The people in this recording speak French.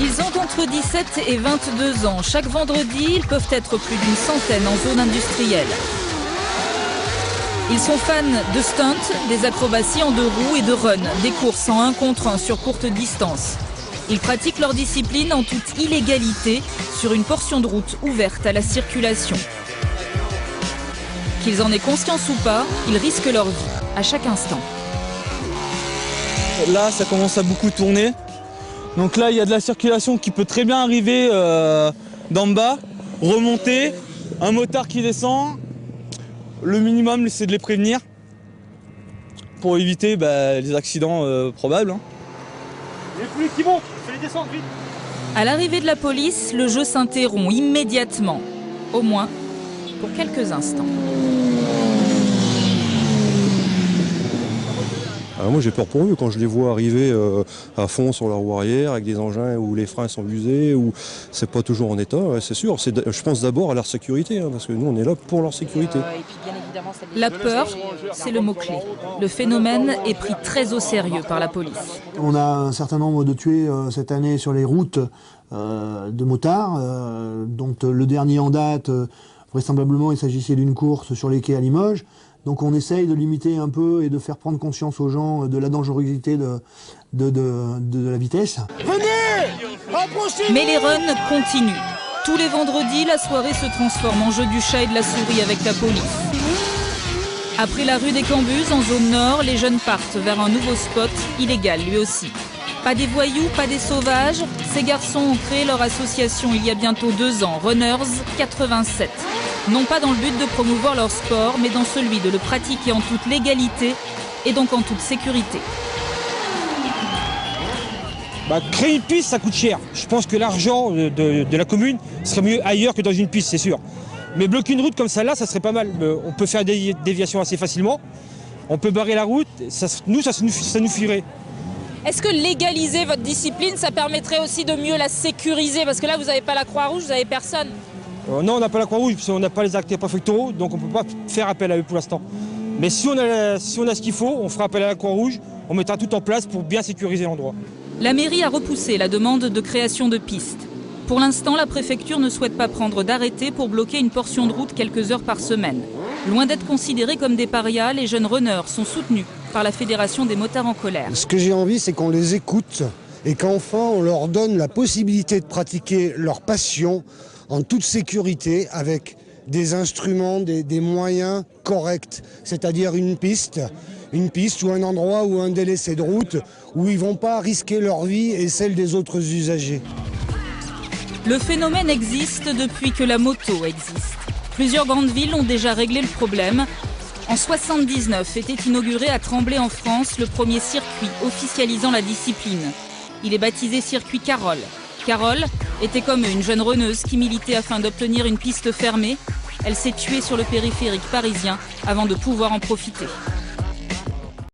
Ils ont entre 17 et 22 ans. Chaque vendredi, ils peuvent être plus d'une centaine en zone industrielle. Ils sont fans de stunt, des acrobaties en 2 roues et de run, des courses en 1 contre 1 sur courte distance. Ils pratiquent leur discipline en toute illégalité sur une portion de route ouverte à la circulation. Qu'ils en aient conscience ou pas, ils risquent leur vie à chaque instant. Là, ça commence à beaucoup tourner. Donc là, il y a de la circulation qui peut très bien arriver d'en bas, remonter, un motard qui descend. Le minimum, c'est de les prévenir pour éviter les accidents probables. Les flics qui montent, fais-les descendre vite. À l'arrivée de la police, le jeu s'interrompt immédiatement, au moins pour quelques instants. Alors moi j'ai peur pour eux quand je les vois arriver à fond sur la roue arrière avec des engins où les freins sont usés, où c'est pas toujours en état, c'est sûr. Je pense d'abord à leur sécurité, parce que nous on est là pour leur sécurité. La peur, c'est le mot-clé. Le phénomène est pris très au sérieux par la police. On a un certain nombre de tués cette année sur les routes de motards, dont le dernier en date, vraisemblablement il s'agissait d'une course sur les quais à Limoges. Donc on essaye de limiter un peu et de faire prendre conscience aux gens de la dangerosité de la vitesse. Venez, approchez-vous. Mais les runs continuent. Tous les vendredis, la soirée se transforme en jeu du chat et de la souris avec la police. Après la rue des Cambuses, en zone nord, les jeunes partent vers un nouveau spot, illégal lui aussi. Pas des voyous, pas des sauvages, ces garçons ont créé leur association il y a bientôt 2 ans, Runners 87. Non pas dans le but de promouvoir leur sport, mais dans celui de le pratiquer en toute légalité et donc en toute sécurité. Créer une piste, ça coûte cher. Je pense que l'argent de la commune serait mieux ailleurs que dans une piste, c'est sûr. Mais bloquer une route comme celle-là, ça serait pas mal. On peut faire des déviations assez facilement. On peut barrer la route. Ça nous suffirait. Est-ce que légaliser votre discipline, ça permettrait aussi de mieux la sécuriser? Parce que là, vous n'avez pas la Croix-Rouge, vous n'avez personne. Non, on n'a pas la Croix-Rouge, parce qu'on n'a pas les actes préfectoraux, donc on ne peut pas faire appel à eux pour l'instant. Mais si on a ce qu'il faut, on fera appel à la Croix-Rouge, on mettra tout en place pour bien sécuriser l'endroit. La mairie a repoussé la demande de création de pistes. Pour l'instant, la préfecture ne souhaite pas prendre d'arrêté pour bloquer une portion de route quelques heures par semaine. Loin d'être considérés comme des parias, les jeunes runners sont soutenus par la Fédération des motards en colère. Ce que j'ai envie, c'est qu'on les écoute et qu'enfin on leur donne la possibilité de pratiquer leur passion en toute sécurité avec des instruments, des moyens corrects, c'est-à-dire une piste ou un endroit ou un délaissé de route où ils ne vont pas risquer leur vie et celle des autres usagers. Le phénomène existe depuis que la moto existe. Plusieurs grandes villes ont déjà réglé le problème. En 1979 était inauguré à Tremblay en France le premier circuit officialisant la discipline. Il est baptisé circuit Carole. Carole était comme une jeune runneuse qui militait afin d'obtenir une piste fermée. Elle s'est tuée sur le périphérique parisien avant de pouvoir en profiter.